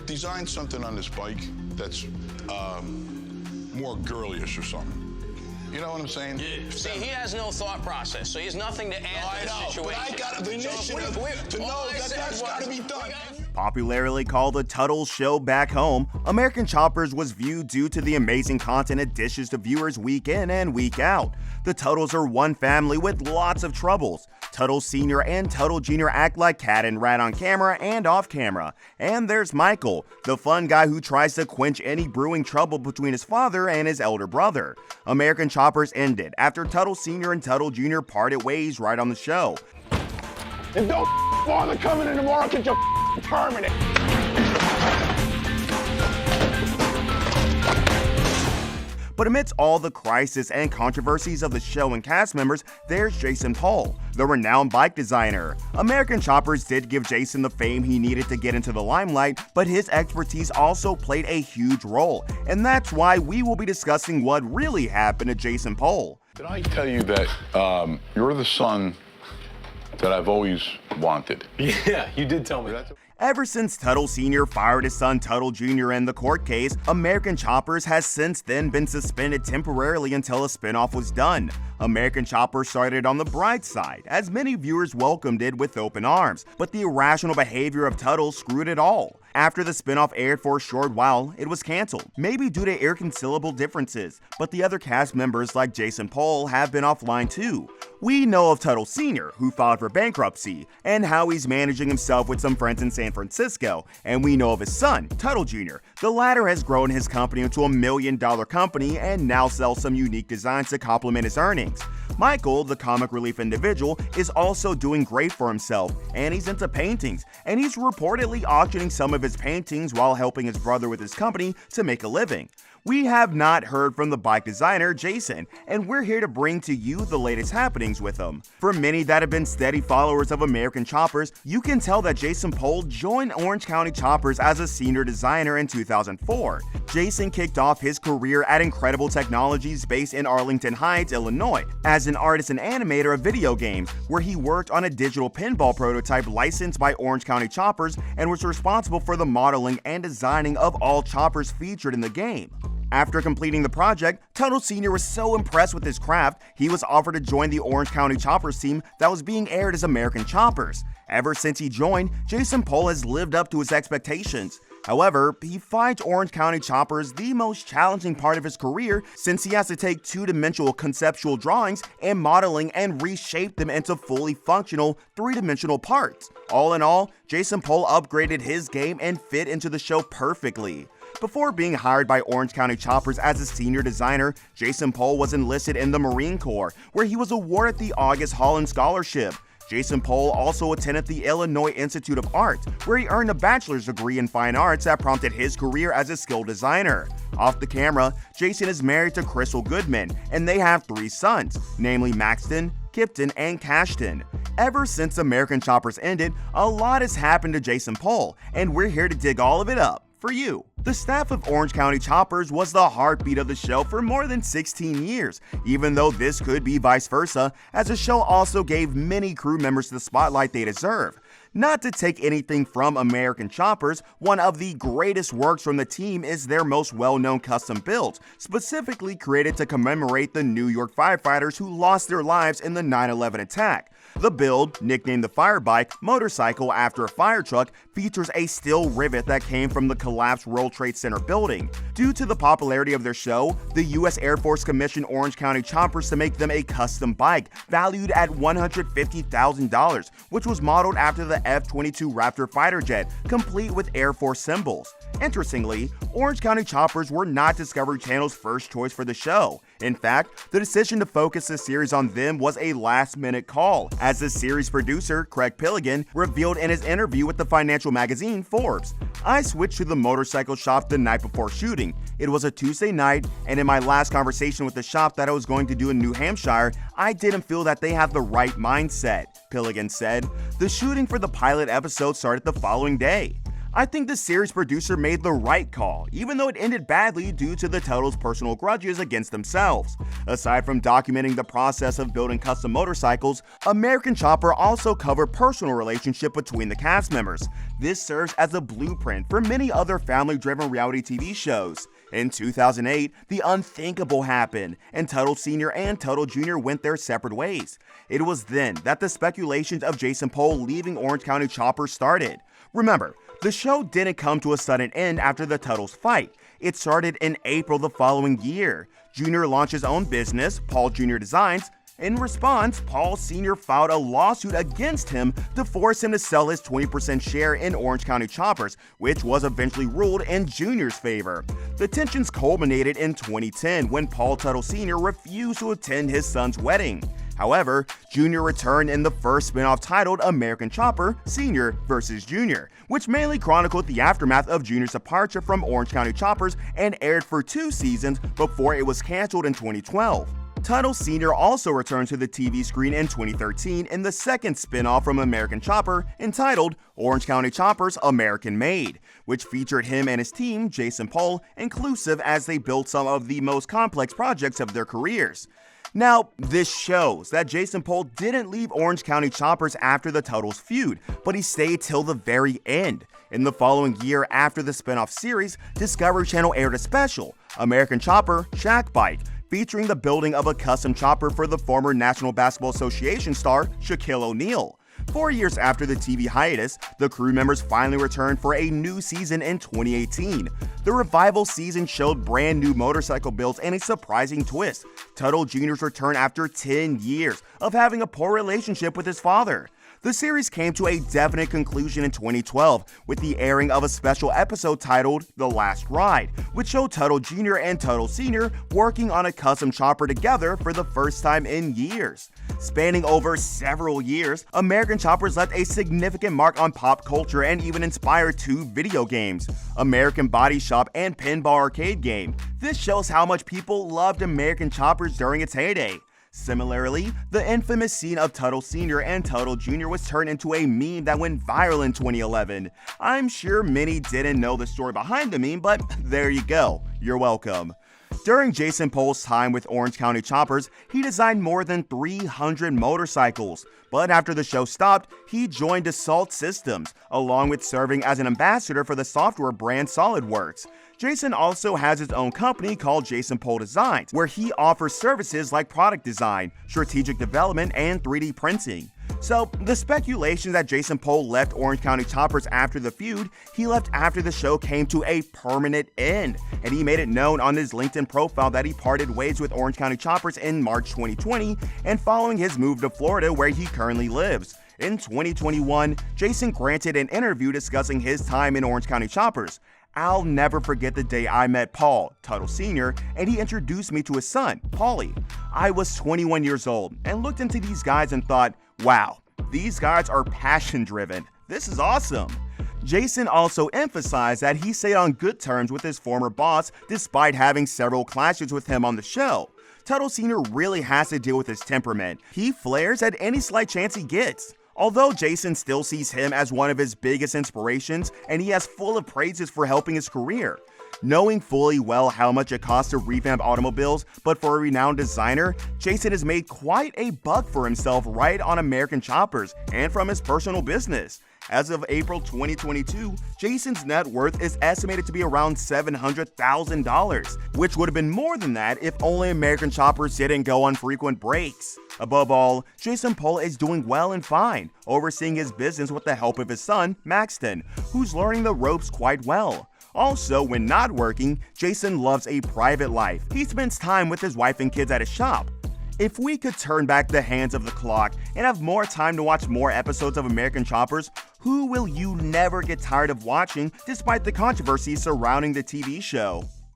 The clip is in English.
design something on this bike that's more girlyish or something. You know what I'm saying? Yeah. See, he has no thought process, so he has nothing to add to the situation. But I got the initiative to know that that's got to be done. Popularly called the Teutuls show back home, American Choppers was viewed due to the amazing content it dishes to viewers week in and week out. The Teutuls are one family with lots of troubles. Teutul Sr. and Teutul Jr. act like cat and rat on camera and off camera. And there's Michael, the fun guy who tries to quench any brewing trouble between his father and his elder brother. American Choppers ended after Teutul Sr. and Teutul Jr. parted ways right on the show. And don't bother coming in tomorrow because you're permanent. But amidst all the crisis and controversies of the show and cast members, there's Jason Pohl, the renowned bike designer. American Choppers did give Jason the fame he needed to get into the limelight, but his expertise also played a huge role, and that's why we will be discussing what really happened to Jason Pohl. Did I tell you that you're the son that I've always wanted? Yeah, you did tell me. Ever since Teutul Sr. fired his son Teutul Jr. in the court case, American Choppers has since then been suspended temporarily until a spinoff was done. American Choppers started on the bright side, as many viewers welcomed it with open arms, but the irrational behavior of Teutul screwed it all. After the spinoff aired for a short while, it was cancelled, maybe due to irreconcilable differences, but the other cast members like Jason Pohl have been offline too. We know of Teutul Sr., who filed for bankruptcy, and how he's managing himself with some friends in San Francisco, and we know of his son, Teutul Jr. The latter has grown his company into $1 million company and now sells some unique designs to complement his earnings. Michael, the comic relief individual, is also doing great for himself, and he's into paintings, and he's reportedly auctioning some of his paintings while helping his brother with his company to make a living. We have not heard from the bike designer, Jason, and we're here to bring to you the latest happenings with him. For many that have been steady followers of American Choppers, you can tell that Jason Pohl joined Orange County Choppers as a senior designer in 2004. Jason kicked off his career at Incredible Technologies based in Arlington Heights, Illinois, as an artist and animator of video games, where he worked on a digital pinball prototype licensed by Orange County Choppers and was responsible for the modeling and designing of all choppers featured in the game. After completing the project, Teutul Sr. was so impressed with his craft, he was offered to join the Orange County Choppers team that was being aired as American Choppers. Ever since he joined, Jason Pohl has lived up to his expectations. However, he finds Orange County Choppers the most challenging part of his career since he has to take two-dimensional conceptual drawings and modeling and reshape them into fully functional three-dimensional parts. All in all, Jason Pohl upgraded his game and fit into the show perfectly. Before being hired by Orange County Choppers as a senior designer, Jason Pohl was enlisted in the Marine Corps, where he was awarded the August Holland Scholarship. Jason Pohl also attended the Illinois Institute of Art, where he earned a bachelor's degree in fine arts that prompted his career as a skilled designer. Off the camera, Jason is married to Crystal Goodman, and they have 3 sons, namely Maxton, Kipton, and Cashton. Ever since American Choppers ended, a lot has happened to Jason Pohl, and we're here to dig all of it up for you. The staff of Orange County Choppers was the heartbeat of the show for more than 16 years, even though this could be vice versa, as the show also gave many crew members the spotlight they deserve. Not to take anything from American Choppers, one of the greatest works from the team is their most well-known custom build, specifically created to commemorate the New York firefighters who lost their lives in the 9/11 attack. The build, nicknamed the Firebike motorcycle after a fire truck, features a steel rivet that came from the collapsed World Trade Center building. Due to the popularity of their show, the U.S. Air Force commissioned Orange County Choppers to make them a custom bike, valued at $150,000, which was modeled after the F-22 Raptor fighter jet, complete with Air Force symbols. Interestingly, Orange County Choppers were not Discovery Channel's first choice for the show. In fact, the decision to focus the series on them was a last-minute call, as the series producer, Craig Pilligan, revealed in his interview with the financial magazine Forbes. "I switched to the motorcycle shop the night before shooting. It was a Tuesday night, and in my last conversation with the shop that I was going to do in New Hampshire, I didn't feel that they have the right mindset," Pilligan said. The shooting for the pilot episode started the following day. I think the series producer made the right call, even though it ended badly due to the Teutuls' personal grudges against themselves. Aside from documenting the process of building custom motorcycles, American Chopper also covered personal relationship between the cast members. This serves as a blueprint for many other family-driven reality TV shows. In 2008, the unthinkable happened, and Teutul Sr. and Teutul Jr. went their separate ways. It was then that the speculations of Jason Pohl leaving Orange County Chopper started. Remember, the show didn't come to a sudden end after the Teutuls fight. It started in April the following year. Jr. launched his own business, Pohl Jr. Designs. In response, Pohl Sr. filed a lawsuit against him to force him to sell his 20% share in Orange County Choppers, which was eventually ruled in Jr.'s favor. The tensions culminated in 2010 when Pohl Teutul Sr. refused to attend his son's wedding. However, Jr. returned in the first spinoff titled American Chopper Sr. vs. Jr., which mainly chronicled the aftermath of Jr.'s departure from Orange County Choppers and aired for 2 seasons before it was canceled in 2012. Teutul Sr. also returned to the TV screen in 2013 in the second spinoff from American Chopper entitled Orange County Choppers American Made, which featured him and his team, Jason Pohl, inclusive as they built some of the most complex projects of their careers. Now, this shows that Jason Pohl didn't leave Orange County Choppers after the Teutuls feud, but he stayed till the very end. In the following year after the spinoff series, Discovery Channel aired a special, American Chopper Shack Bike, featuring the building of a custom chopper for the former National Basketball Association star Shaquille O'Neal. 4 years after the TV hiatus, the crew members finally returned for a new season in 2018. The revival season showed brand new motorcycle builds and a surprising twist: Teutul Jr.'s return after 10 years of having a poor relationship with his father. The series came to a definite conclusion in 2012 with the airing of a special episode titled The Last Ride, which showed Teutul Jr. and Teutul Sr. working on a custom chopper together for the first time in years. Spanning over several years, American Choppers left a significant mark on pop culture and even inspired 2 video games, American Body Shop and Pinball Arcade Game. This shows how much people loved American Choppers during its heyday. Similarly, the infamous scene of Teutul Sr. and Teutul Jr. was turned into a meme that went viral in 2011. I'm sure many didn't know the story behind the meme, but there you go. You're welcome. During Jason Pohl's time with Orange County Choppers, he designed more than 300 motorcycles. But after the show stopped, he joined Dassault Systems, along with serving as an ambassador for the software brand SolidWorks. Jason also has his own company called Jason Pohl Designs, where he offers services like product design, strategic development, and 3D printing. So, the speculation that Jason Pohl left Orange County Choppers after the feud, he left after the show came to a permanent end, and he made it known on his LinkedIn profile that he parted ways with Orange County Choppers in March 2020 and following his move to Florida where he currently lives. In 2021, Jason granted an interview discussing his time in Orange County Choppers. "I'll never forget the day I met Pohl, Teutul Sr., and he introduced me to his son, Paulie. I was 21 years old and looked into these guys and thought, wow, these guys are passion-driven. This is awesome." Jason also emphasized that he stayed on good terms with his former boss despite having several clashes with him on the show. Teutul Sr. really has to deal with his temperament. He flares at any slight chance he gets. Although Jason still sees him as one of his biggest inspirations, and he has full of praises for helping his career. Knowing fully well how much it costs to revamp automobiles, but for a renowned designer, Jason has made quite a buck for himself right on American Choppers and from his personal business. As of April 2022, Jason's net worth is estimated to be around $700,000, which would have been more than that if only American Choppers didn't go on frequent breaks. Above all, Jason Pohl is doing well and fine, overseeing his business with the help of his son, Maxton, who's learning the ropes quite well. Also, when not working, Jason loves a private life. He spends time with his wife and kids at his shop. If we could turn back the hands of the clock and have more time to watch more episodes of American Choppers, who will you never get tired of watching despite the controversies surrounding the TV show?